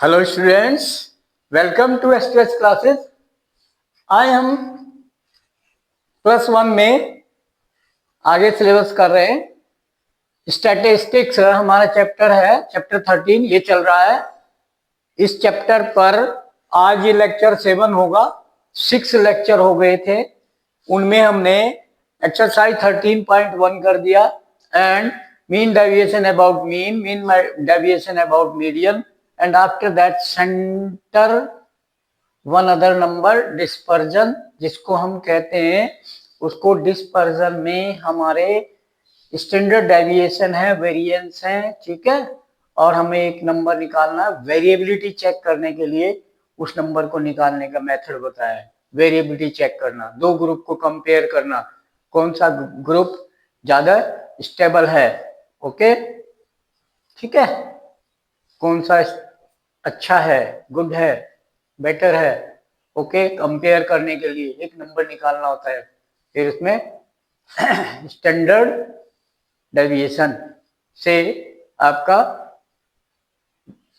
Hello students, welcome to express classes. आज हम +1 में आगे सिलेबस कर रहे हैं। स्टैटिस्टिक्स हमारा चैप्टर है, चैप्टर 13 ये चल रहा है। इस चैप्टर पर आज ये लेक्चर 7 होगा। 6 लेक्चर हो गए थे, उनमें हमने एक्सरसाइज 13.1 कर दिया and mean deviation about mean deviation about median, and after that center one other number dispersion, जिसको हम कहते हैं उसको डिस्पर्जन में हमारे स्टैंडर्ड डेविएशन है, वेरिएंस है, ठीक है। और हमें एक नंबर निकालना, वेरिएबिलिटी चेक करने के लिए उस नंबर को निकालने का मेथड बताया है। वेरिएबिलिटी चेक करना, दो ग्रुप को कंपेयर करना, कौन सा ग्रुप ज्यादा स्टेबल है, ओके, ठीक है, कौन सा अच्छा है, गुड है, बेटर है, ओके, कंपेयर करने के लिए एक नंबर निकालना होता है। फिर उसमें स्टैंडर्ड डेविएशन से आपका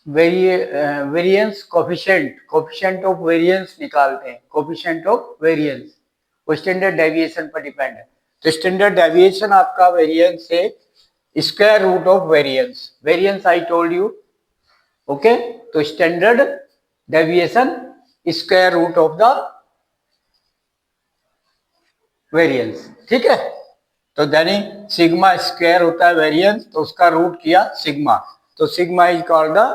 वेरिएंस कोफिशिएंट ऑफ वेरिएंस निकालते हैं। कोफिशिएंट ऑफ वेरिएंस वो स्टैंडर्ड डेविएशन पर डिपेंड है। तो स्टैंडर्ड डेविएशन आपका वेरिएंस से square root of variance I told you, okay. तो standard deviation square root of the variance, ठीक है। तो यानी सिग्मा स्क्वायर होता है वेरिएंस, तो उसका रूट किया सिग्मा, तो sigma is called the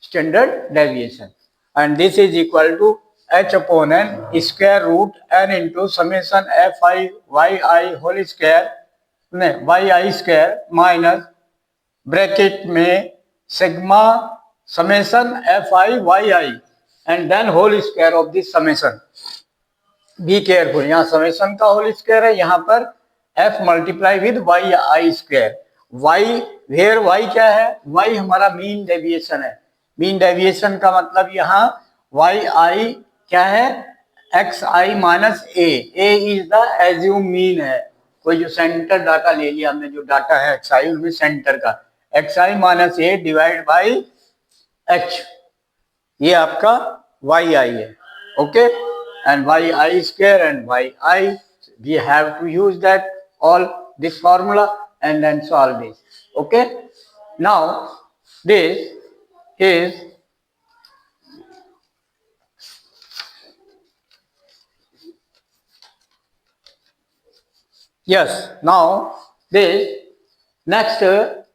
standard deviation and this is equal to h upon n square root n into summation f i y i whole square y i square minus bracket में sigma summation F I Y I and then whole square of this summation. Be careful, यहाँ summation का whole square है, यहाँ पर F multiply with Y I square. Y where Y क्या है, Y हमारा mean deviation है। मीन डेविएशन का मतलब यहाँ वाई आई क्या है, x I minus A is the assume mean है। कोई जो सेंटर डाटा ले लिया हमने, जो डाटा है एक्स आई उसमें सेंटर का X I minus A divide by H, ये आपका वाई आई है, okay. And Y I square and Y I, we have to use that all this formula and then solve this, okay. Now this is yes, now this next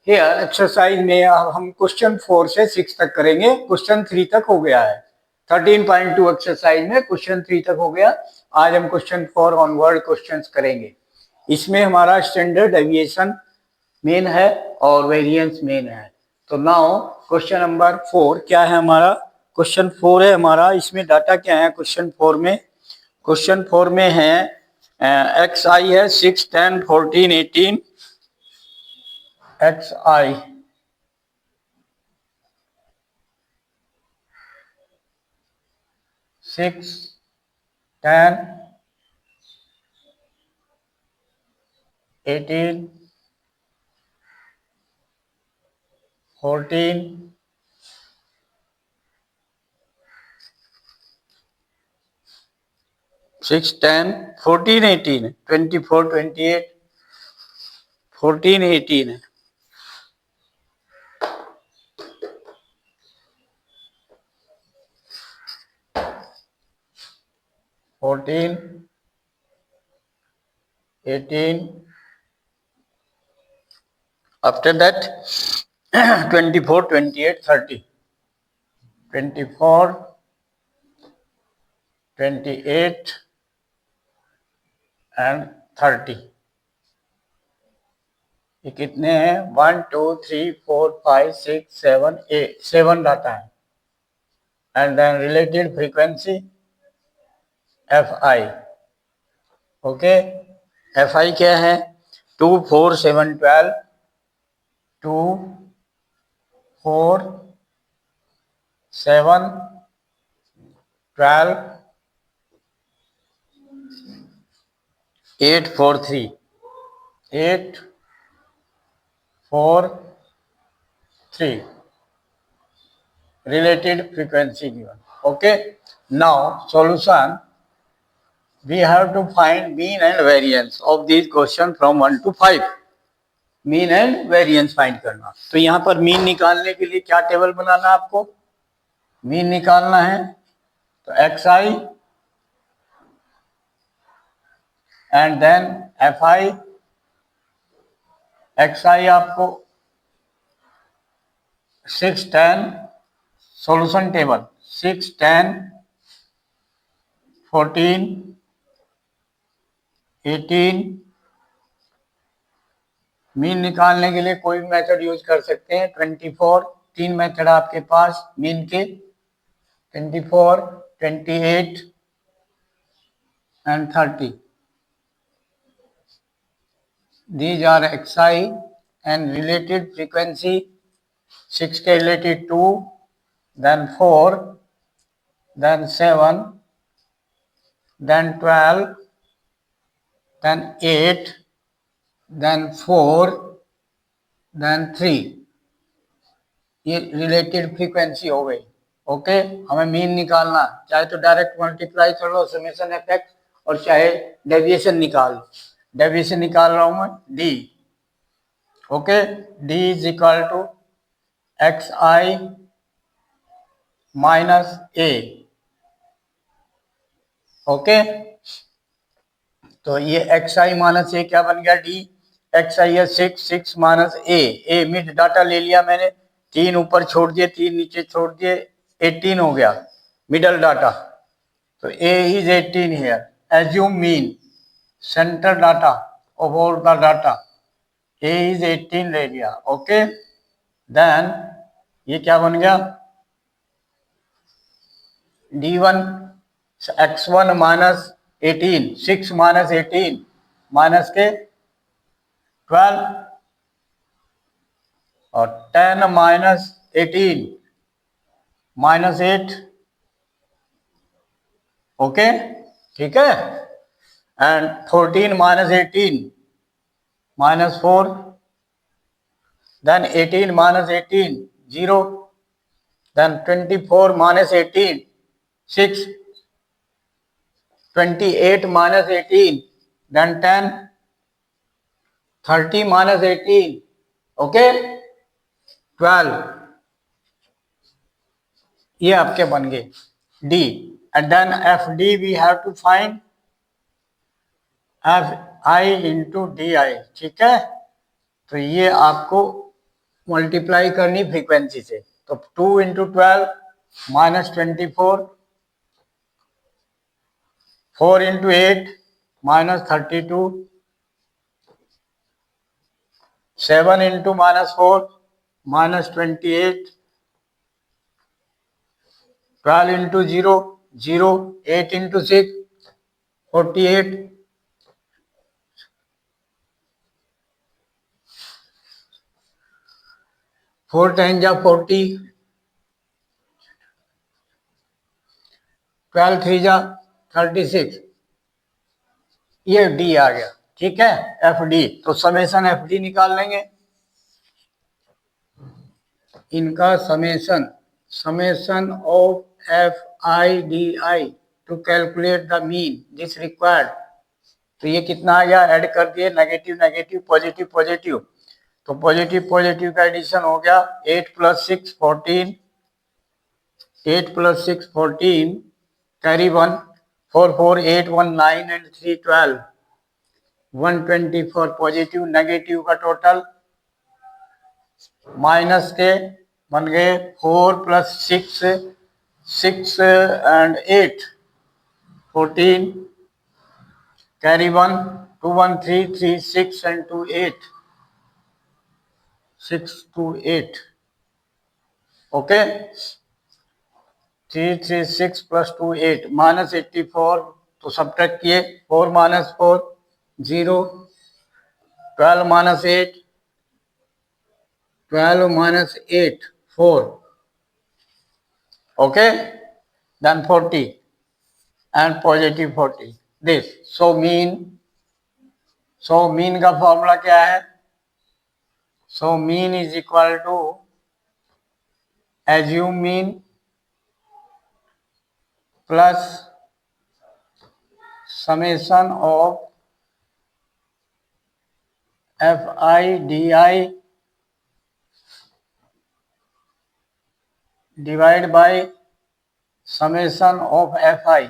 here exercise में अब हम question 4 से 6 तक करेंगे। Question 3 तक हो गया है, 13.2 एक्सरसाइज में क्वेश्चन 3 तक हो गया। आज हम क्वेश्चन 4 ऑनवर्ड क्वेश्चंस करेंगे। इसमें हमारा स्टैंडर्ड डेविएशन मेन है और वेरिएंस मेन है। तो नाउ क्वेश्चन नंबर 4 क्या है हमारा, क्वेश्चन 4 है हमारा। इसमें डाटा क्या है क्वेश्चन 4 में, क्वेश्चन 4 में है एक्स आई है 6, 10, 14, 18, एक्स आई 6, 10, 18, 14, 6, 10, 14, 18, 24, 28, 14, 18 है। 14, 18, after that 24, 28, 30, 24, 28 एंड 30। ये कितने हैं, 1 2 3 4 5 6 7 8, 7 डाटा है। And then related frequency F I, okay. F I क्या है, 2 4 7 12, 2 4 7 12, 8 4 3, 8 4 3 related frequency given. Okay, now solution. We have to find mean and variance of these questions from 1 to 5. Mean and variance find करना। तो यहां पर mean निकालने के लिए क्या टेबल बनाना है आपको? मीन निकालना है तो X I and then F I. X I आपको 6 10 सॉल्यूशन टेबल 6 10 14 18। मीन निकालने के लिए कोई भी मेथड यूज कर सकते हैं। 24 तीन मेथड आपके पास मीन के 24 28 and 30. These are xi and related frequency 6 के related 2, then 4, then 7, then 12, then 8, then 4, then 3। ये रिलेटेड फ्रीक्वेंसी हो गई। ओके, हमें मीन निकालना, चाहे तो डायरेक्ट मल्टीप्लाई कर लो समेशन इफेक्ट और चाहे डेविएशन निकाल लो। डेविएशन निकाल रहा हूं मैं D. Okay, D is equal to X I minus A. Okay, तो ये एक्स आई माइनस ए क्या बन गया? डी। एक्स आई है 6 माइनस ए मिड डाटा ले लिया मैंने, 3 ऊपर छोड़ दिए 3 नीचे छोड़ दिए, 18 हो गया मिडल डाटा। तो A is 18 here. Assume mean center data of all the data, A is 18 ले लिया। ओके, देन ये क्या बन गया? D1 x1 minus 18, 6 minus 18 minus के 12 और 10 माइनस 18 माइनस 8। ओके, ठीक है। And 14 minus 18 minus 4, then 18 minus 18 0, then 24 minus 18 6, 28 minus 18, then 10, 30 minus 18, okay, 12। ये आपके बन गए D। and then FD we have to find FI into DI। ठीक है, तो ये आपको मल्टीप्लाई करनी फ्रीक्वेंसी से। तो 2 into 12 minus 24, 4 into 8 minus 32, 7 into minus 4 minus 28, 12 into 0 0, 8 into 6 48, 4 times 40, 12 3 36। ये डी आ गया। ठीक है, एफ डी। तो समेशन एफ डी निकाल लेंगे, इनका summation of F I D I to calculate the mean this required. तो ये कितना आ गया? ऐड कर दिए, नेगेटिव नेगेटिव पॉजिटिव पॉजिटिव, तो पॉजिटिव पॉजिटिव का एडिशन हो गया 8 + 6 14, 8 + 6 14, कैरी 1, 4 4 8 1 9 and 3 12, 124। पॉजिटिव नेगेटिव का टोटल माइनस के बन गए 4 + 6 6 and 8 14, carry 1 2 1 3 3 6 and 2 8, 6 2 8। Okay, 3 3 6 + 2 8 minus 84। तो सब्ट्रैक्ट किए, 4 minus 4 0, 12 minus 8 12 minus 8 4। okay, then 40 and positive 40 this। so mean का फॉर्मूला क्या है? so mean is equal to assume mean plus summation of fi di divide by summation of fi.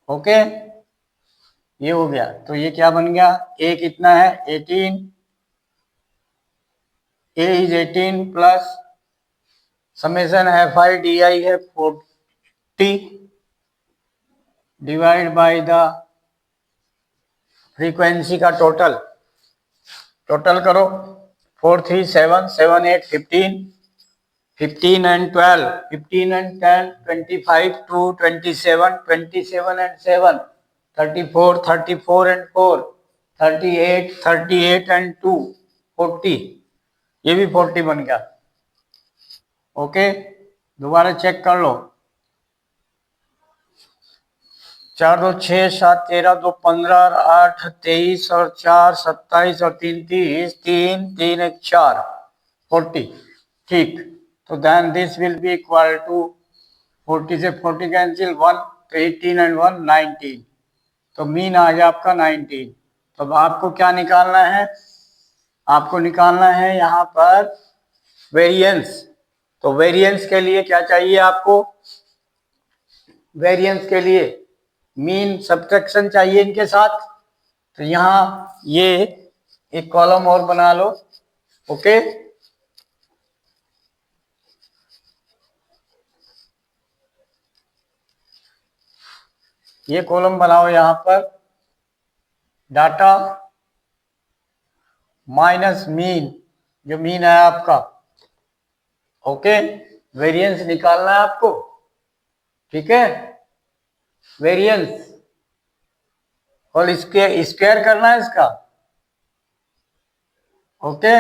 Okay, ये हो गया। तो ये क्या बन गया, ए कितना है 18, A is 18 plus summation F I D I है 40 डिवाइड बाय द फ्रीक्वेंसी का टोटल करो 4 3 7 7 8 15 15 and 12 15 and 10 25 2 27 27 and 7 34 34 and 4 38 38 and 2 40, ये भी 40 बन गया। ओके, दोबारा चेक कर लो। 4 2 6 7 13 2 15 8 23 और 4 27 और 3 30 3 3 1 4 40, ठीक। तो then this will be equal to 40 से 40 कैंसिल 1 तो 18 एंड 1 19, तो मीन आ गया आपका 19। तो अब आपको क्या निकालना है, आपको निकालना है यहाँ पर वेरिएंस। तो वेरिएंस के लिए क्या चाहिए आपको, वेरिएंस के लिए मीन सब्ट्रैक्शन चाहिए इनके साथ। तो यहाँ ये एक कॉलम और बना लो। ओके, ये कॉलम बनाओ यहाँ पर, डाटा माइनस मीन, जो मीन है आपका। ओके, वेरिएंस निकालना है आपको, ठीक है। वेरिएंस और इसके स्क्वायर करना है इसका। ओके,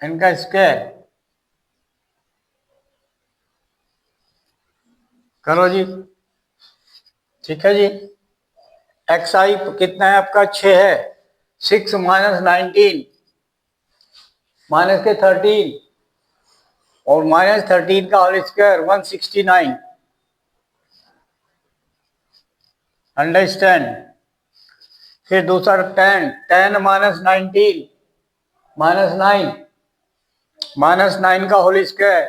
इनका स्क्वायर करो जी, ठीक है जी। एक्स आई कितना है आपका 6 है, 6 माइनस 19 माइनस के 13 और माइनस 13 का होल स्क्वायर 169, अंडरस्टैंड। फिर दूसरा 10 10 माइनस 19 माइनस 9 माइनस 9 का होल स्क्वायर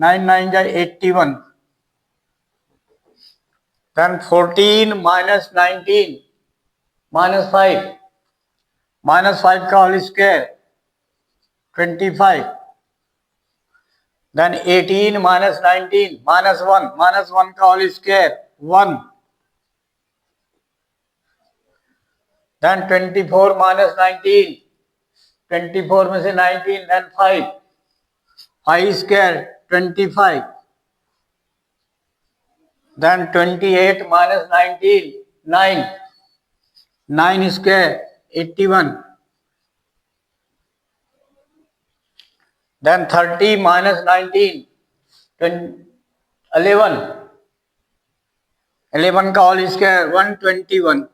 9 9 जा 81, then 14 minus 19 minus 5 का whole square 25, then 18 minus 19 minus 1 का होल स्क्वायर 1, then 24 minus 19 24 में से 19 then 5 square 25, then 28 minus 19 9 square 81, then 30 minus 19 11 का होल स्क्वायर 121,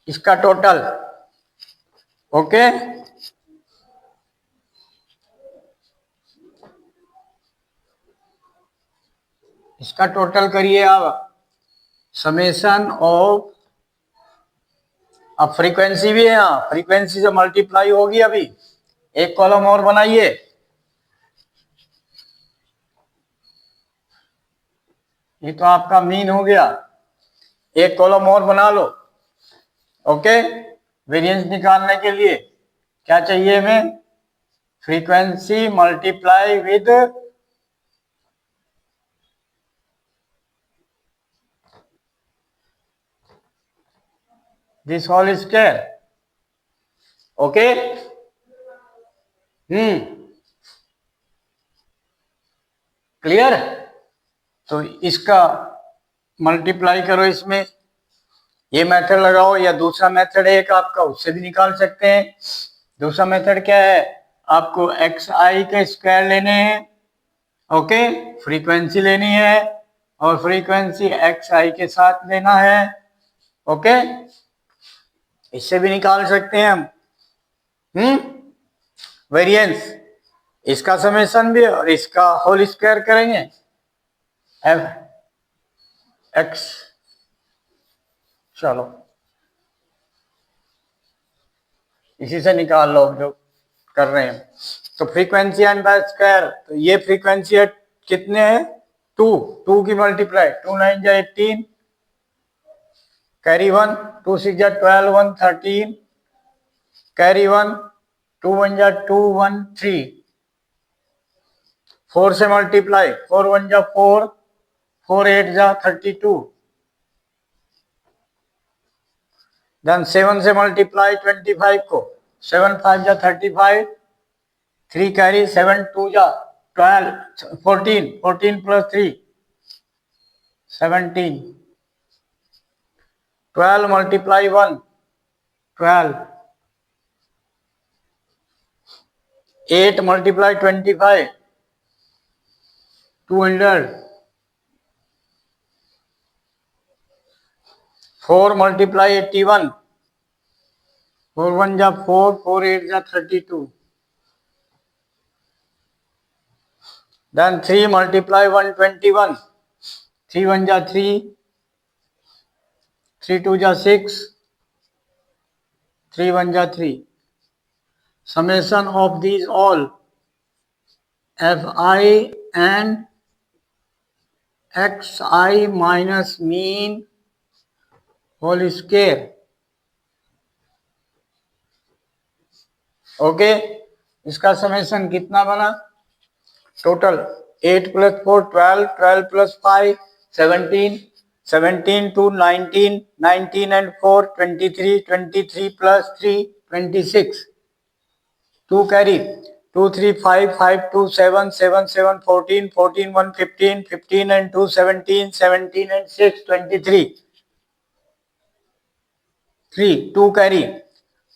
इसका टोटल। ओके, इसका टोटल करिए आप। समेशन ऑफ, अब फ्रीक्वेंसी भी है यहाँ, फ्रीक्वेंसी से मल्टीप्लाई होगी। अभी एक कॉलम और बनाइए, ये तो आपका मीन हो गया, एक कॉलम और बना लो। ओके, वेरिएंस निकालने के लिए क्या चाहिए हमें, frequency multiply with this whole square. Okay, clear. तो इसका मल्टीप्लाई करो इसमें, ये मेथड लगाओ, या दूसरा मेथड है एक आपका, उससे भी निकाल सकते हैं। दूसरा मेथड क्या है, आपको एक्स आई के स्क्वायर लेने हैं। ओके, फ्रीक्वेंसी लेनी है और फ्रीक्वेंसी एक्स आई के साथ लेना है। ओके, इससे भी निकाल सकते हैं हम वेरिएंस, इसका समेशन भी और इसका होल स्क्वायर करेंगे एफ एक्स। चलो इसी से निकाल लो जो कर रहे हैं। तो फ्रीक्वेंसी एंड बाय स्क्वायर, तो ये फ्रीक्वेंसी है कितने हैं 2, 2 की मल्टीप्लाई 2 9 जा 18 कैरी 1 2 6 जा 12 1 13 कैरी 1 2 1 जा 2 1 3 4 से मल्टीप्लाई 4 1 जा 4 4 8 जा 32 देन 7 से मल्टीप्लाई 25 को 7 5 जा 35 3 कैरी 7 2 जा 12 14 14 प्लस 3 17 12 मल्टीप्लाई 1 12 8 मल्टीप्लाई 25 200 4 मल्टीप्लाई 81 4 1 जा 4 4 8 जा 32 then 3 multiply 121 3 1 जा 3 3 2 जा 6 3 1 जा 3 summation of these all fi and xi minus mean whole square okay इसका समेशन कितना बना total 8 plus 4 12 12 plus 5 17 17 to 19 19 and 4 23 23 plus 3 26 2 carry 2 3 5 5 2 7 7 7 14 14 1 15 15 and 2 17 17 and 6 23 3 2 carry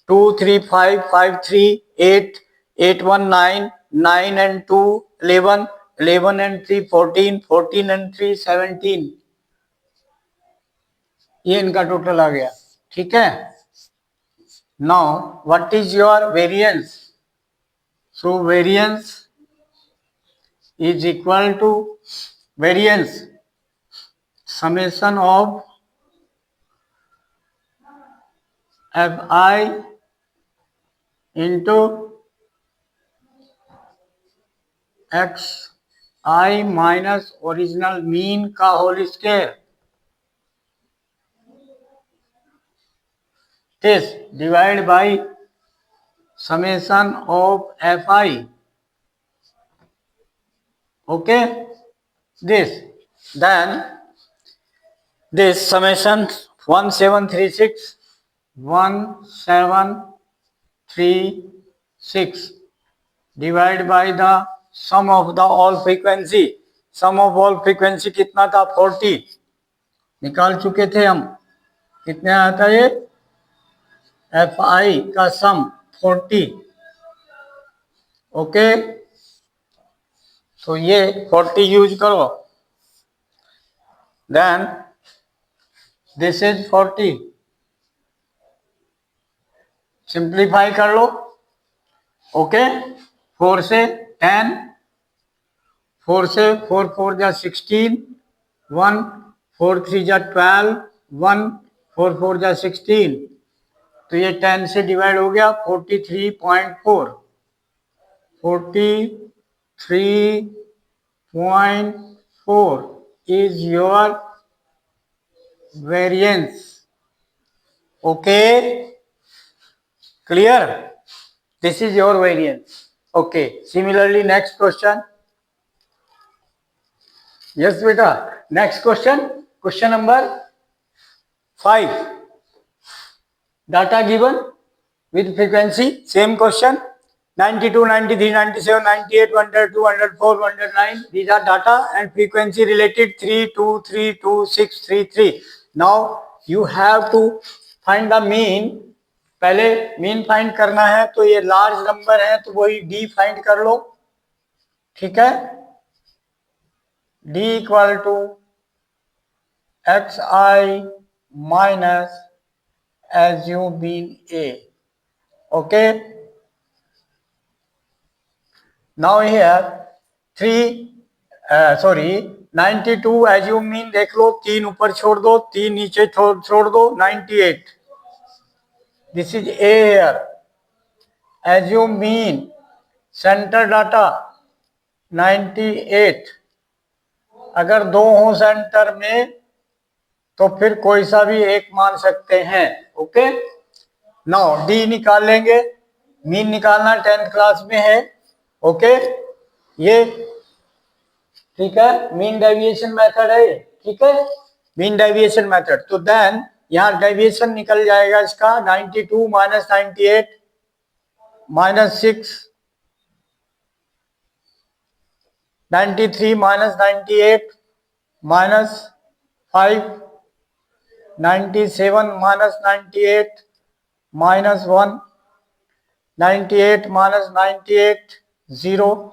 2 3 5 5 3 8 8 1 9 9 and 2 11 11 and 3 14 14 and 3 17 ये इनका टोटल आ गया ठीक है। Now what is your variance so variance is equal to variance summation of fi into xi minus original mean का whole square this divided by summation of fi okay this then this summation 1736 1736 divided by the sum of the all frequency sum of all frequency कितना था 40 निकाल चुके थे हम कितने आता ये fi का सम 40 ओके तो ये 40 यूज करो देन दिस इज 40 सिंप्लीफाई कर लो ओके 4 से 10 4 से 4 4 जा 16 1 4 3 जा 12 1 4 4 जा 16 तो ये 10 से डिवाइड हो गया 43.4 43.4 is your variance okay clear this is your variance okay similarly next question yes beta next question number 5 data given with frequency same question 92 93 97 98 102 104 109 these are data and frequency related 3 2 3 2 6 3 3 now you have to find the mean पहले mean find करना है तो ये large number है तो वही D find कर लो ठीक है D equal to X I minus assume mean A. Okay. Now here 92 assume mean देख लो, 3 ऊपर छोड़ दो, 3 नीचे छोड़ दो, 98. This is A here. Assume mean centre data 98. अगर 2 हो सेंटर में तो फिर कोई सा भी एक मान सकते हैं. ओके. नाउ डी निकाल लेंगे. मीन निकालना 10th क्लास में है. ओके. ये ठीक है, मीन डेविएशन मेथड है. ठीक है, मीन डेविएशन मेथड. तो देन यहां डेविएशन निकल जाएगा इसका 92 minus 98 minus 6, 93 minus 98 minus 5, 97 minus 98 minus 1, 98 minus 98 0,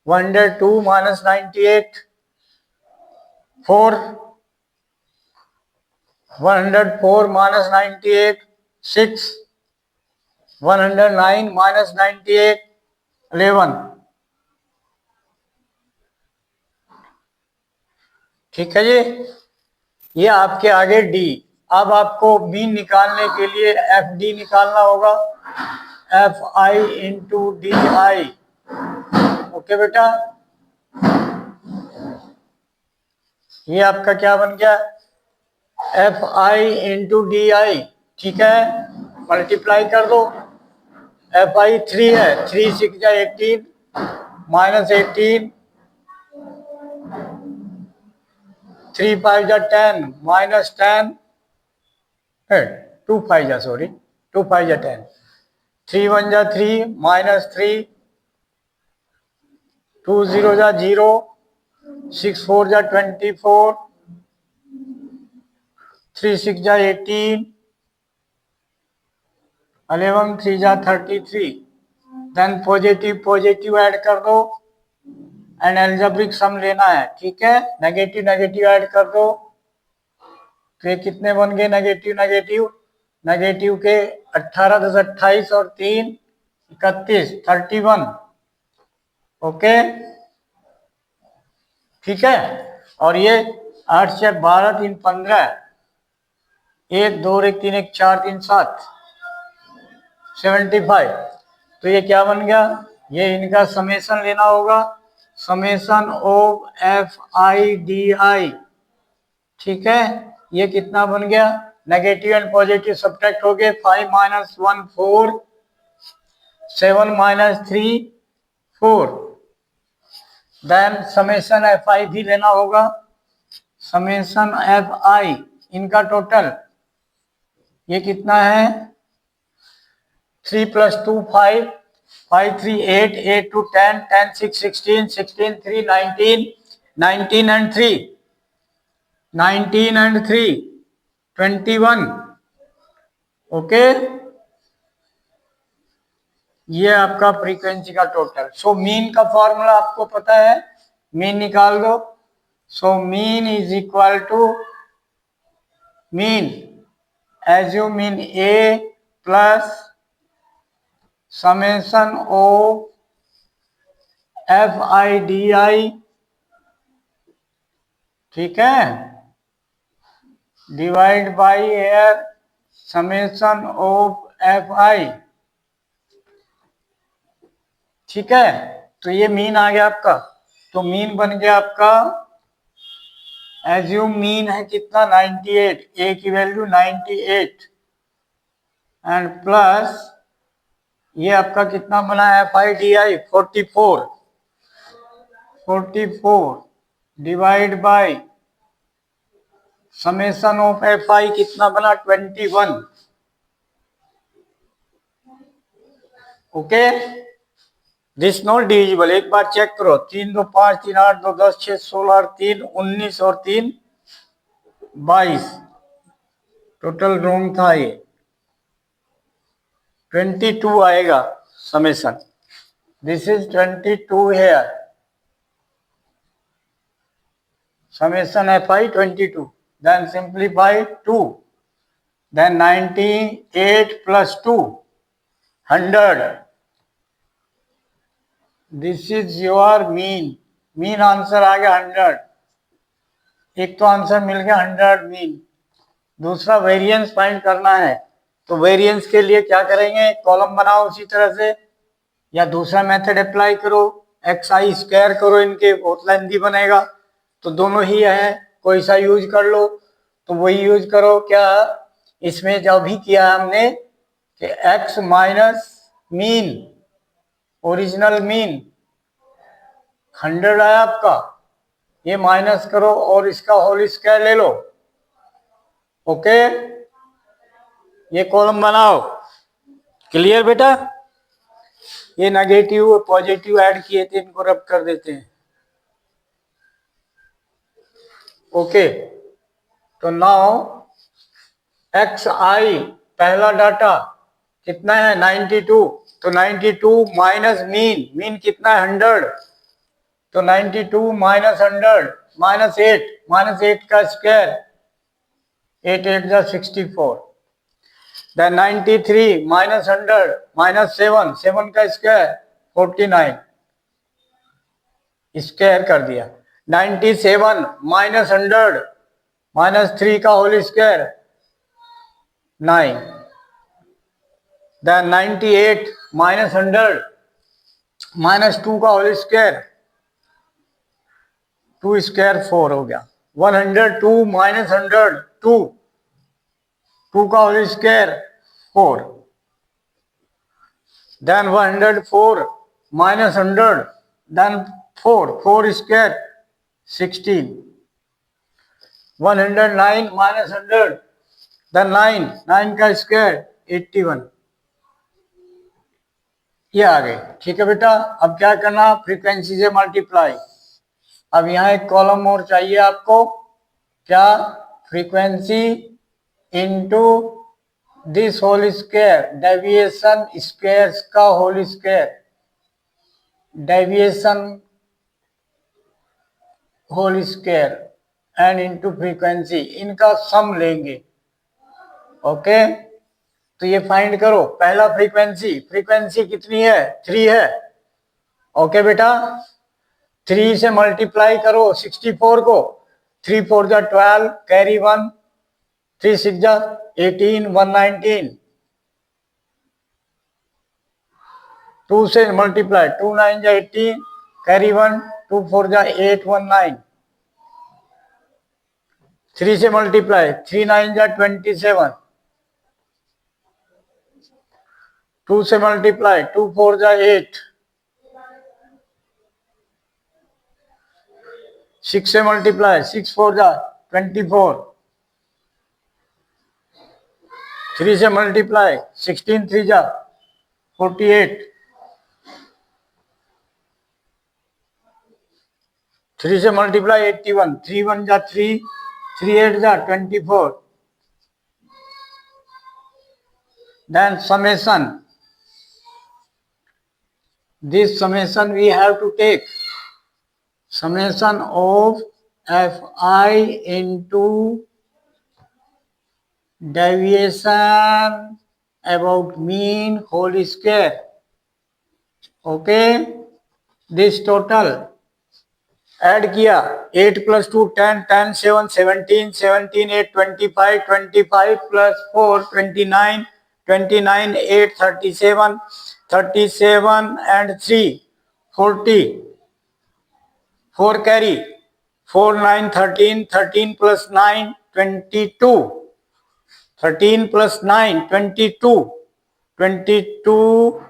102 minus 98 4, 104 minus 98 6, 109 minus 98 11. ठीक है जी. ये आपके आगे डी. अब आपको मीन निकालने के लिए एफ डी निकालना होगा. F I into D I. Okay बेटा, ये आपका क्या बन गया? F I into D I. ठीक है, मल्टीप्लाई कर दो. एफ आई 3 है, 3 6 जा 18 माइनस 18, 3 5 जा 10 माइनस 10, 2 5 जा 10, 3 1 जा 3 माइनस 3, 2 0 जा 0, 6 4 जा 24, 3 6 जा 18, 11 3 जा 33. देन पॉजिटिव ऐड कर दो एंड एल्जेब्रिक सम लेना है. ठीक है, नेगेटिव ऐड कर दो. तो ये कितने बन गए? नेगेटिव के 18 10 28 और 3 31 31. ओके. ठीक है, और ये 8 से 12 3 15, 1 2 1 3 1 4 3 7 75. तो ये क्या बन गया? ये इनका समेशन लेना होगा. Summation of F I D I. ठीक है, ये कितना बन गया? नेगेटिव एंड पॉजिटिव सब्ट्रैक्ट हो गए. 5 minus 1 4, 7 minus 3 4. Then summation F I भी लेना होगा. समेशन एफ आई इनका टोटल ये कितना है? 3 प्लस 2 5, 5 3 8, 8 2 10, 10 6 16, 16 3 19, 19 and 3, 19 and 3 21. ओके, ये आपका फ्रीक्वेंसी का टोटल. सो मीन का फॉर्मूला आपको पता है, मीन निकाल दो. So mean is equal to mean assume mean A plus summation of F I D I. ठीक है, डिवाइड बाई एयर समेशन ऑफ एफ आई. ठीक है, तो ये मीन आ गया आपका. तो मीन बन गया आपका, एज्यूम मीन है कितना? 98. ए की वैल्यू 98 एंड प्लस ये आपका कितना बना? F I D I 44 divide by summation of F आई कितना बना? 21. Okay, this not divisible. एक बार चेक करो. 3 2 5 3 8 2 10 6 16 और 3 19 और 3 22. टोटल रॉन्ग था. ये 22 आएगा summation. This is 22 here. Summation F I 22. Then simplify 2. then 98 plus 2 100. This is your mean answer आ गया 100. एक तो आंसर मिल गया 100 मीन. दूसरा वेरिएंस फाइंड करना है, तो वेरिएंस के लिए क्या करेंगे, कॉलम बनाओ उसी तरह से, या दूसरा मेथड अप्लाई करो, xi स्क्वायर करो, इनके बहुत लेंथी बनेगा. तो दोनों ही है, कोई सा यूज कर लो. तो वही यूज करो. क्या इसमें जो भी किया हमने कि x minus mean, original mean 100 आया आपका, ये माइनस करो और इसका होल स्क्वायर ले लो. ओके, ये कॉलम बनाओ. क्लियर बेटा? ये नेगेटिव और पॉजिटिव ऐड किए थे, इनको रब कर देते हैं. ओके, तो नाउ xi पहला डाटा कितना है 92. तो 92 माइनस मीन कितना है 100. तो 92 माइनस 100 माइनस 8 का स्क्वायर, 8 8 जा 64. देन 93 माइनस 100 माइनस 7 का स्क्वायर 49, स्क्वायर कर दिया. 97 माइनस 100 माइनस 3 का whole square 9. Then 98 minus 100 minus 2 का होल स्क्वायर 2 स्क्वायर 4 हो गया. 102 माइनस 100 2 का whole square 4. Then 104 minus 100 then 4 square 16. 109 minus 100 then 9 का स्क्वायर 81. ये आ गए. ठीक है बेटा, अब क्या करना, फ्रीक्वेंसी से मल्टीप्लाई. अब यहाँ एक कॉलम और चाहिए आपको. क्या, frequency into this whole square, deviation squares का whole square, deviation whole square and into frequency, इनका सम लेंगे. ओके, तो ये फाइंड करो. पहला फ्रीक्वेंसी कितनी है 3 है. ओके बेटा, 3 से मल्टीप्लाई करो 64 को. 3 4 जा 12, कैरी 1, 3 6 जा 18, 119. 2 से मल्टीप्लाई 2 9 जा 18, कैरी 1, 2 4 जा 8, 19. 3 से मल्टीप्लाई 3 9 जा 27. 2 से मल्टीप्लाई 2 4 जा 8. 6 से मल्टीप्लाई 6 4 जा 24. 3 से मल्टीप्लाई 16 3 जा 48. 3 से मल्टीप्लाई 81. 3 1 जा 3, 3 8 जा 24. Then summation. This summation we have to take. Summation of fi into deviation about mean whole square. Okay, this total add किया. 8 plus 2 10, 10 7 17, 17 8 25, 25 plus 4 29, 29 8 37, 37 and 3 40. 4 carry 4 9 13, 13 plus 9 22, 13 plus 9 22, 22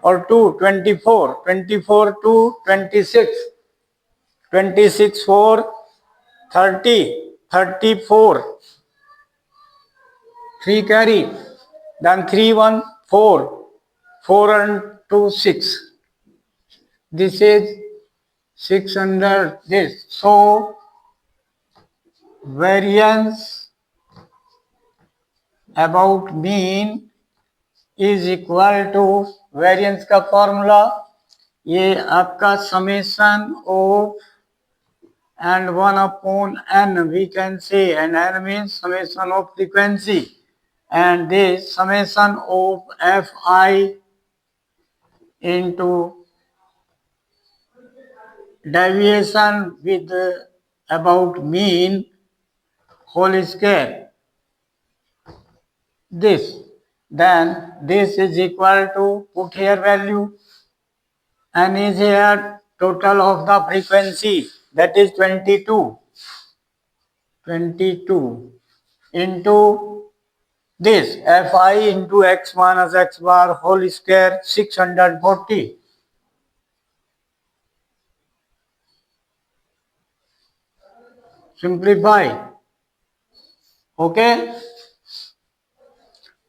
और 2 24, 24 2 26, 26 4 30, 34. 3 carry, then 3 1 4, 4 and 2 6. This is 600 this. So variance about mean is equal to, variance का formula ये आपका summation of and 1 upon n we can say, and n means summation of frequency and this summation of fi into deviation with about mean whole square, this, then this is equal to, put here value, and is here total of the frequency, that is 22 into this fi into x minus x bar whole square 640. Simplify. Okay,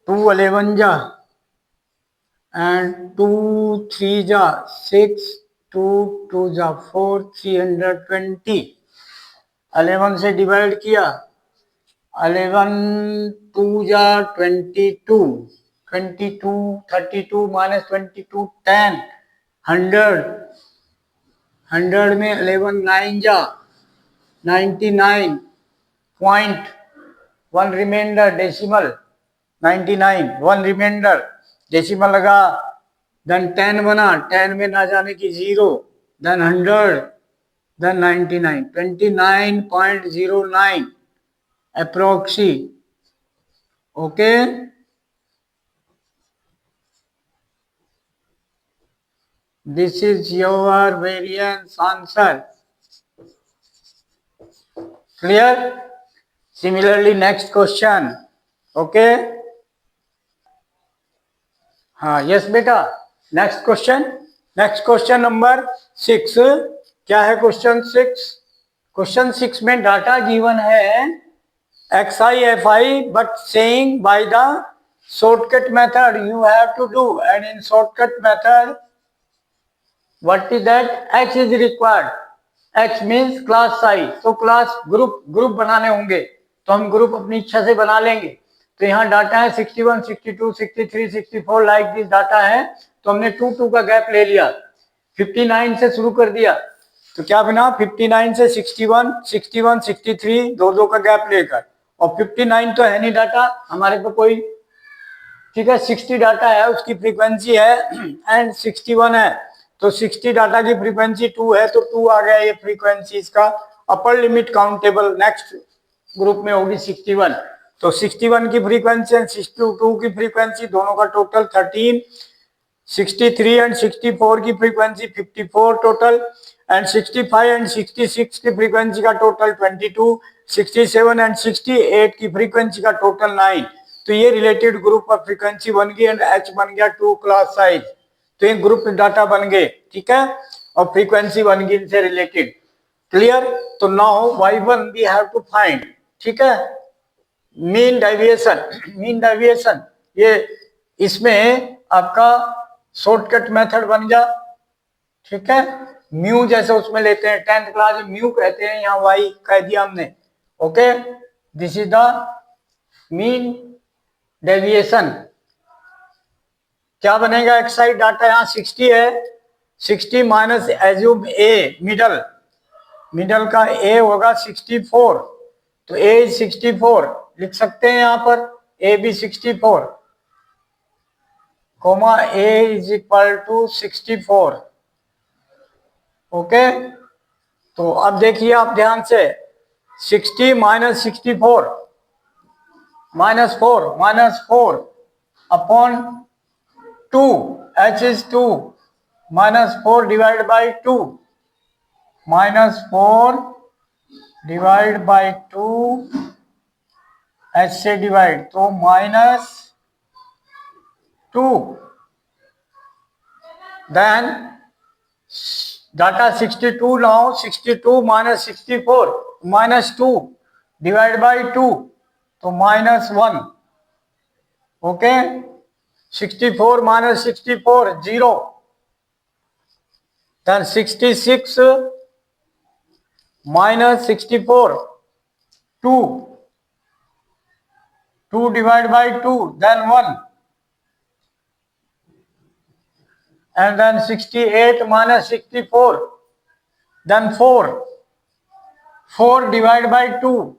2 11 ja and 2 3 ja 6, 2 2 ja 4, 320. 11 से divide किया, 11 2 जा 22, 22 32 minus 22 10, 100 में 11 9 जा 99 point, 1 reminder decimal 99, 1 reminder decimal लगा, then 10 बना, 10 में ना जाने की 0, then 100, then 99, 29.09 approx. Okay, this is your variance answer. Clear? Similarly next question. Okay, हाँ यस बेटा, नेक्स्ट क्वेश्चन नंबर 6. क्या है क्वेश्चन 6? क्वेश्चन 6 में डाटा गिवन है xi fi, but saying by the shortcut method you have to do, and in shortcut method what is that, x is required. x means class size. तो class group बनाने होंगे, तो हम group अपनी इच्छा से बना लेंगे. तो यहाँ डाटा है 61 62 63 64 लाइक दिस डाटा है, तो हमने 2 2 का गैप ले लिया, 59 से शुरू कर दिया, तो क्या बना 59 से 61 61 63 दो दो का गैप लेकर, और 59 तो है नहीं डाटा हमारे पे कोई, ठीक है, 60 डाटा है उसकी फ्रीक्वेंसी है एंड 61 है, तो 60 डाटा की फ्रीक्वेंसी 2 है, तो 2 आ गया ये फ्रीक्वेंसी. इसका upper limit countable next group में होगी 61, तो 61 की फ्रीक्वेंसी एंड 62 की फ्रीक्वेंसी दोनों का टोटल 13, 63 एंड 64 की फ्रीक्वेंसी 54 टोटल, एंड 65 एंड 66 की फ्रीक्वेंसी का टोटल 22, 67 एंड 68 की फ्रीक्वेंसी का टोटल 9. तो ये रिलेटेड ग्रुप ऑफ फ्रीक्वेंसी बन गई एंड एच बन गया 2 क्लास साइज. तो ये ग्रुप डाटा बन गए, ठीक है, और फ्रीक्वेंसी बन गई इनसे रिलेटेड. क्लियर? तो now y1 we have to find, ठीक है, मीन डेविएशन. ये इसमें आपका शॉर्टकट मेथड बन गया, ठीक है, म्यू जैसे उसमें लेते हैं 10th क्लास में म्यू कहते हैं, यहाँ वाई कह दिया हमने. Okay, this is the mean deviation. क्या बनेगा, एक्स साइड डाटा यहाँ 60 है, 60 माइनस एज्यूम ए मिडल का ए होगा 64, तो ए इज 64 लिख सकते हैं यहाँ पर, A B 64 comma A is equal to 64. Okay, तो अब देखिए आप ध्यान से, 60 minus 64 minus 4 upon 2, h is 2 minus 4 divided by 2, minus 4 divided by 2, h से डिवाइड, तो minus 2, then data 62 now, 62 minus 64 minus 2 divided by 2, तो minus 1. okay, 64 minus 64 0, then 66 minus 64 2, 2 divided by 2, then 1, and then 68 minus 64, then 4, 4 divided by 2,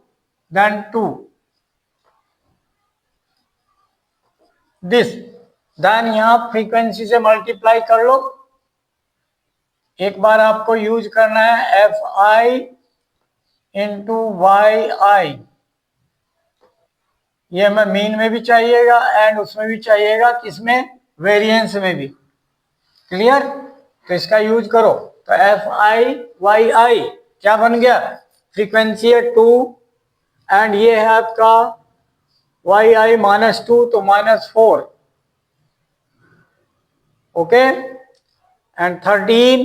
then 2. This, then यहाँ frequency से multiply कर लो। एक बार आपको use करना है एफ आई इंटू वाई आई, ये हमें मीन में भी चाहिएगा एंड उसमें भी चाहिएगा, किसमें, वेरिएंस में भी। क्लियर? तो इसका यूज करो। तो एफ आई वाई आई क्या बन गया, फ्रीक्वेंसी है 2 एंड ये है आपका वाई आई -2 तो -4, okay, and 13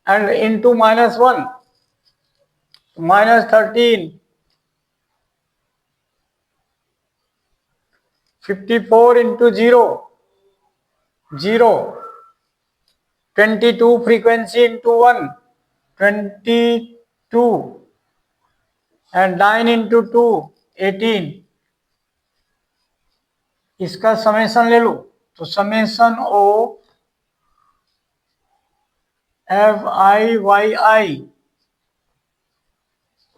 and into -1 -13, 54 into 0 0, 22 frequency into 1 22 and 9 into 2 18। इसका समेशन ले लो, तो summation of F I Y I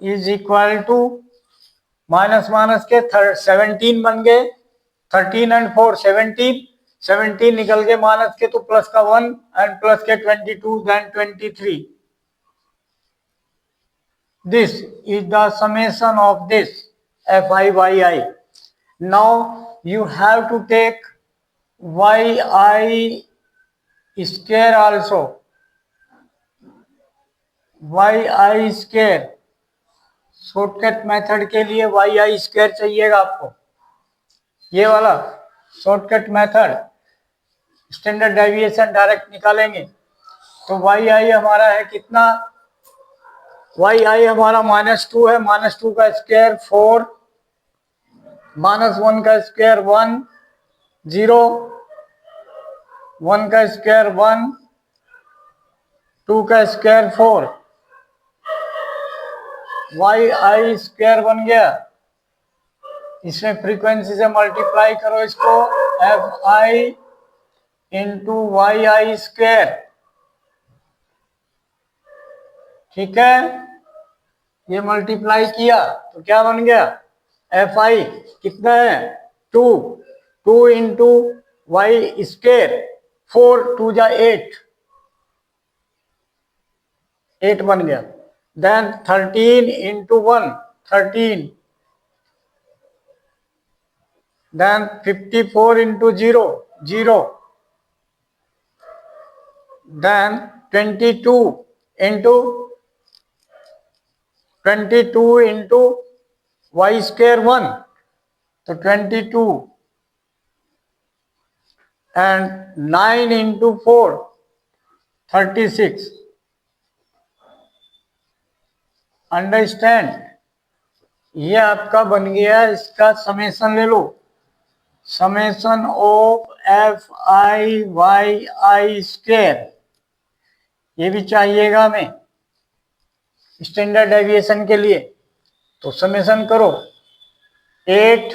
is equal to minus minus के 17 बन गए, 13 एंड 4 17, 17 निकल के माइनस के तो प्लस का 1 एंड प्लस के 22 then 23। This is the summation of this Fi yi. Now you have to take yi square also. yi square shortcut method के लिए yi स्क्वायर चाहिएगा आपको, ये वाला shortcut method, standard deviation direct निकालेंगे। तो yi हमारा है कितना, yi हमारा -2 है, -2 का स्क्वायर 4, -1 का स्क्वायर 1, 0, 1 का स्क्वायर 1, 2 का स्क्वायर 4, yi स्क्वायर बन गया। इसमें फ्रीक्वेंसी से मल्टीप्लाई करो इसको, F I into Y I square, ठीक है। ये मल्टीप्लाई किया तो क्या बन गया, एफ आई कितना है 2, 2 इंटू वाई स्क्वायर 4 2 जा 8, 8 बन गया। Then 13 into 1 13, then 54 into 0 0, then 22 into Y square 1 तो 22 एंड 9 इंटू 4 36। अंडरस्टैंड? ये आपका बन गया, इसका समेशन ले लो, summation of F I Y I square, ये भी चाहिएगा हमें स्टैंडर्ड डेविएशन के लिए। तो समेशन करो, 8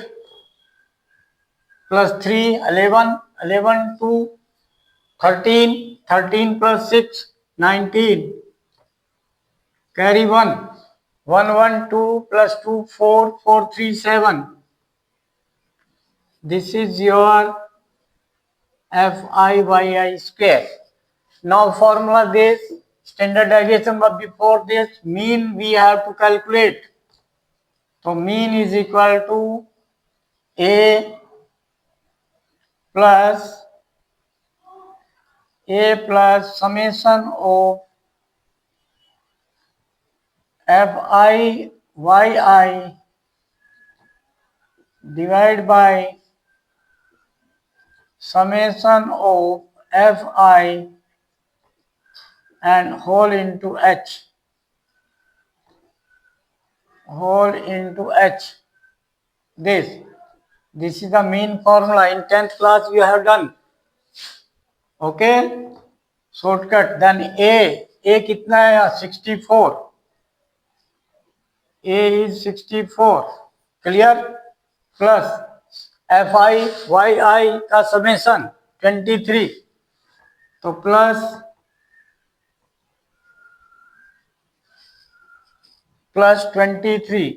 plus 3 11, 11 2 13, 13 plus 6 19, carry 1 1 1 2 plus 2 4 4 3 7। This is your Fi square. Now formula this, standard deviation, but before this mean we have to calculate. So mean is equal to a plus summation of Fi yi divided by summation of Fi and whole into h, this is the mean formula. In 10th class we have done, okay, shortcut. Then a कितना है, 64, a is 64, clear, plus Fi yi का summation 23, तो plus 23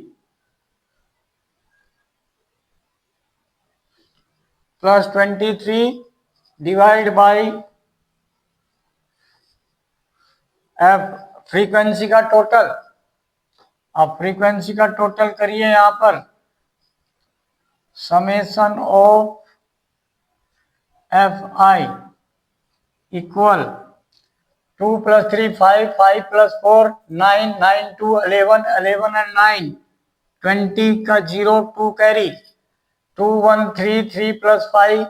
plus 23 divide by F, frequency का total. अब frequency का total करिए यहां पर, summation of F I equal 2 plus 3 5, 5 plus 4 9, 9 2 11, 11 and 9 20 का 0 2 कैरी, 2 1 3 3 plus 5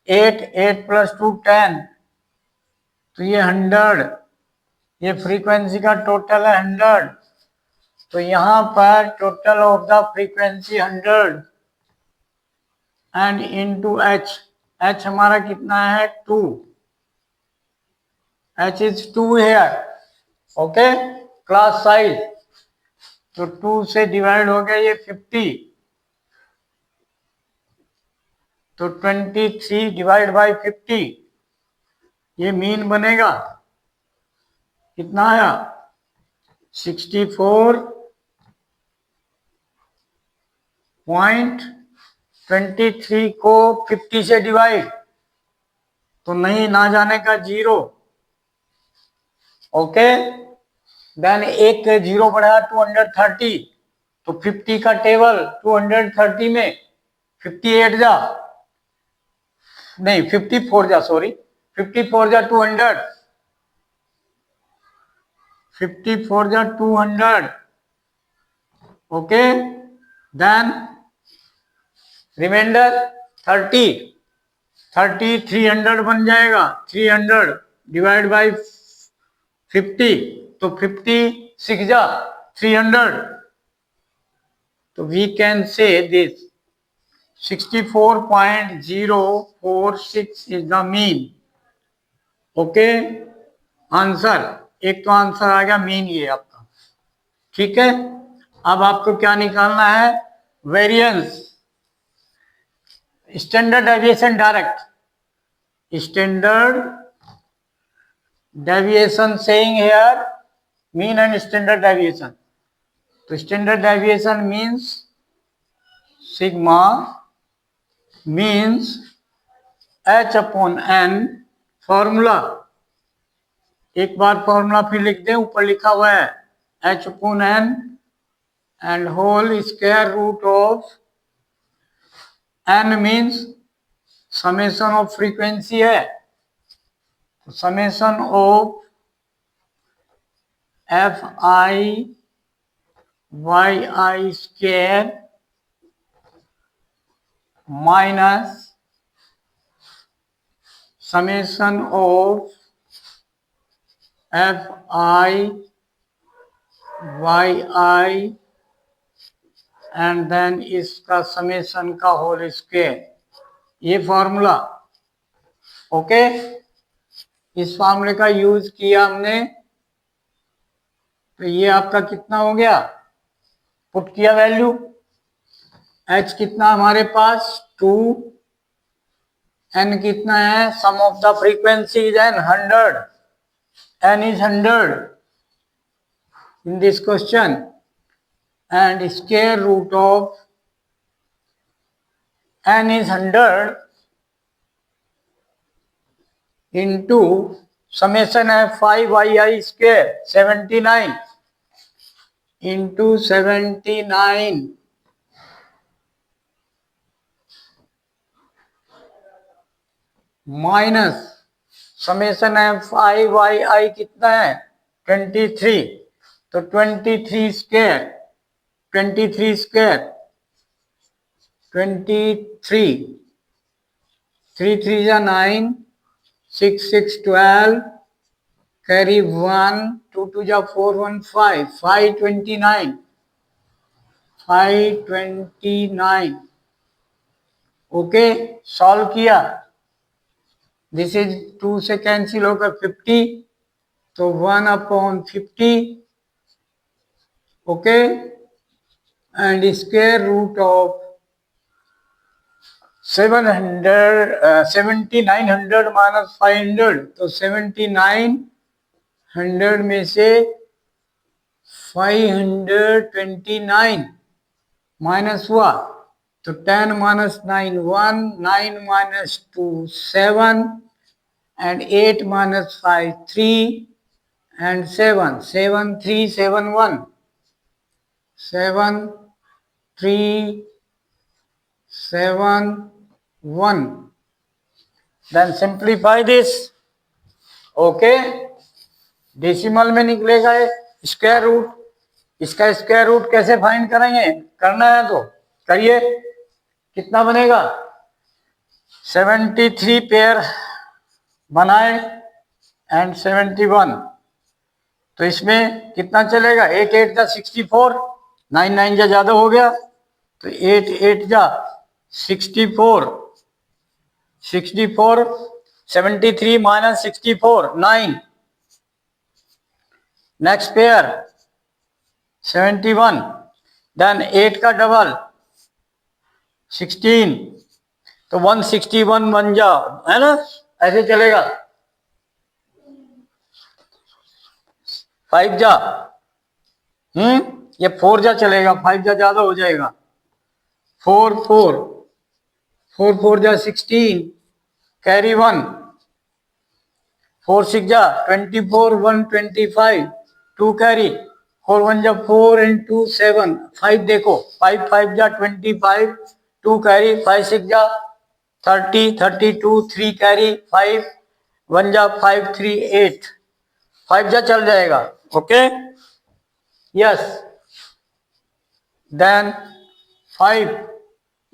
8, 8 plus 2 10, तो ये 100, ये फ्रीक्वेंसी का टोटल है 100। तो यहां पर total of the frequency 100 and into H, H हमारा कितना है 2, H is 2 here, okay. Class size तो 2 से डिवाइड हो गया ये 50, तो 23 डिवाइड बाई 50, ये मीन बनेगा, कितना आया 64.23 को 50 से डिवाइड, तो नहीं ना जाने का 0, ओके। देन एक 0 बढ़ा 230, तो 50 का टेबल 230 में 58 जा, नहीं 54 जा, सॉरी 54 जा 200, 54 जा 200, ओके। देन रिमाइंडर 30, 300 बन जाएगा, 300 डिवाइड बाई 50, तो 50 6 जा 300, तो we can say this 64.046 is the mean, okay. Answer, एक तो आंसर आ गया मीन ये आपका, ठीक है। अब आपको क्या निकालना है, variance, standard deviation direct, standard deviation saying here mean and standard deviation. तो standard deviation means sigma means h upon n, formula, एक बार फॉर्मूला फिर लिख दें, ऊपर लिखा हुआ है h upon n and whole square root of n means summation of frequency है, तो summation of F I Y I square minus summation of F I Y I and then इसका समेशन का होल स्क्वायर, ये formula, okay. इस फॉर्मूले का use किया हमने, तो ये आपका कितना हो गया, पुट किया वैल्यू, h कितना हमारे पास 2, n कितना है, sum of the frequency is n 100, n is 100 in this question, and square root of n is 100 into summation है 5yi square 79 into 79 minus summation है 5yi कितना है 23, तो 23 स्क्वायर 23 स्क्वायर 23 3 3 जा 9 6 6 12 कैरी 1 2 2 जा 4 1 5 529 529, ओके। सॉल्व किया, दिस इज 2 से cancel होकर 50, तो 1 upon 50, okay, and square root of 7900 minus 500, तो 7900 में से 529 माइनस हुआ तो 10 minus 9 1, 9 minus 2 7, and 8 minus 5 3, and 7 7 3 7 1, 7 3 7 1. Then simplify this. Okay, decimal में निकलेगा स्क्वायर रूट। इसका स्क्वायर रूट कैसे फाइंड करेंगे? करना है तो करिए। कितना बनेगा? 73 पेयर बनाए एंड 71। तो इसमें कितना चलेगा? 8 8 जा 64, 9 9 जा ज्यादा हो गया, तो 8 8 जा 64, 64, 73 माइनस 64 9। नेक्स्ट पेयर 71, देन 8 का डबल 16, तो 161 बन जाओ, है ना? ऐसे चलेगा। 5 जा ये 4 जा चलेगा, 5 जा ज्यादा हो जाएगा। 4 4 4 4 जा 16, कैरी 1, 4 6 जा 24, 125, 2 कैरी, 4 1 जा 4 and 2 7, 5 देखो, 5 5 जा 25, 2 कैरी, 5 6 जा 30, 32, 3 कैरी, 5 1 जा 5 3 8, 5 जा चल जाएगा। Okay, yes. Then 5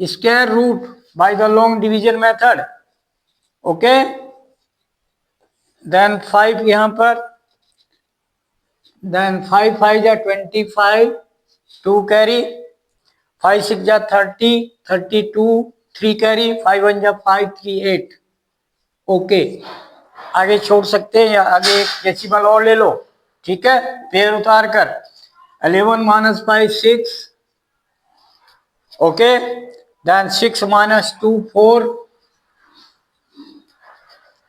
square root by the long division method. Okay, then 5 यहां पर, देन 5 5 जा 25, 2 कैरी, 5 6 जा 30, 32, 3 कैरी, 5 1 जा 5 3 8। ओके, आगे छोड़ सकते हैं या आगे एक डेसिमल और ले लो, ठीक है? पेयर उतार कर 11 minus 5 6, okay, then 6 minus 2 4,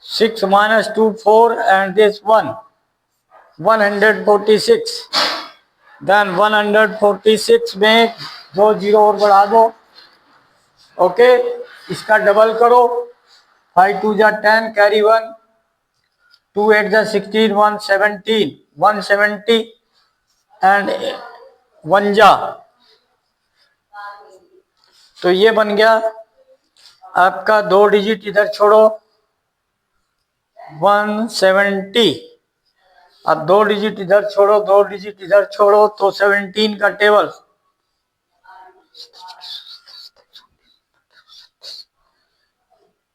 6 minus 2 4, and this 1 146। then 146 में 2 जीरो और बढ़ा दो। ओके, इसका डबल करो, 5 2 जा 10, कैरी 1, 2 8 जा 16, 117, 170 एंड 1 जा। तो ये बन गया आपका 2 डिजिट इधर छोड़ो, 170। अब 2 डिजिट इधर छोड़ो, 2 डिजिट इधर छोड़ो, तो 17 का टेबल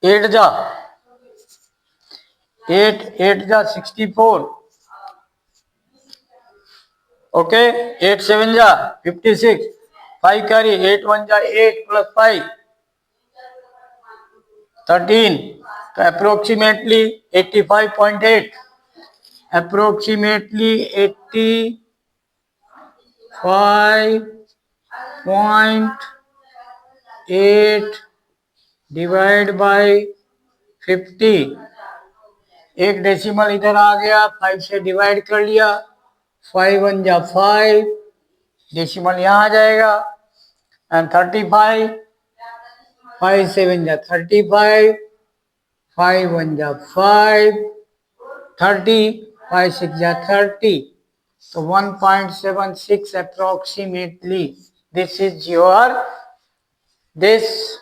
8 जा 8 8 जा 64, ओके, 8 7 जा 56, 5 कैरी, 8 1 जा 8 प्लस 5 13, तो अप्रोक्सीमेटली 85.8, अप्रोक्सीमेटली 85.8 डिवाइड बाय 50। एक डेसिमल इधर आ गया, 5 से डिवाइड कर लिया, 5 1 जा 5, डेसिमल यहाँ आ जाएगा, एंड 35, 5 7 जा 35, 5 1 जा 5, 30, 5 6 जा 30, so 1.76 approximately. This is your this.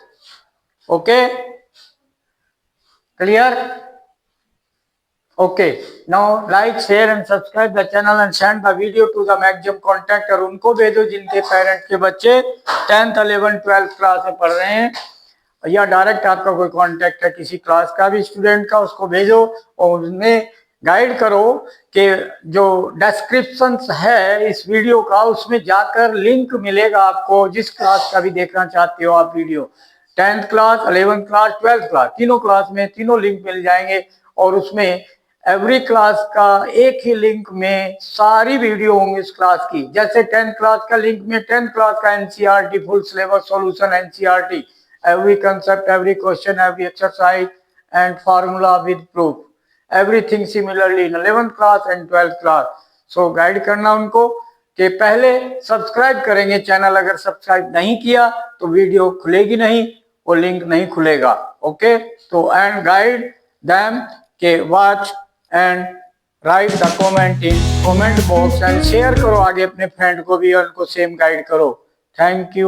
Okay, clear? Okay, now like, share and subscribe the channel and send the video to the maximum contact। और उनको भेजो जिनके पेरेंट्स के बच्चे 10th 11th 12th क्लास में पढ़ रहे हैं, या डायरेक्ट आपका कोई कांटेक्ट है किसी क्लास का भी स्टूडेंट का, उसको भेजो और उसमें गाइड करो कि जो डिस्क्रिप्शन है इस वीडियो का, उसमें जाकर लिंक मिलेगा आपको, जिस क्लास का भी देखना चाहते हो आप video, 10th class 11th class 12th class, तीनों क्लास में तीनों लिंक मिल जाएंगे। और उसमें एवरी क्लास का एक ही लिंक में सारी वीडियो होंगी इस क्लास की। जैसे 10th क्लास का लिंक में 10th क्लास का NCERT full syllabus solution, NCERT every concept, every question, every exercise and formula with proof, everything similarly in 11th class and 12th class। so guide करना उनको, कि पहले subscribe करेंगे channel, अगर subscribe नहीं किया तो वीडियो खुलेगी नहीं, वो लिंक नहीं खुलेगा। ओके, तो एंड गाइड देम के watch and right the comment in comment box and share करो आगे अपने फ्रेंड को भी और उनको सेम गाइड करो। Thank you.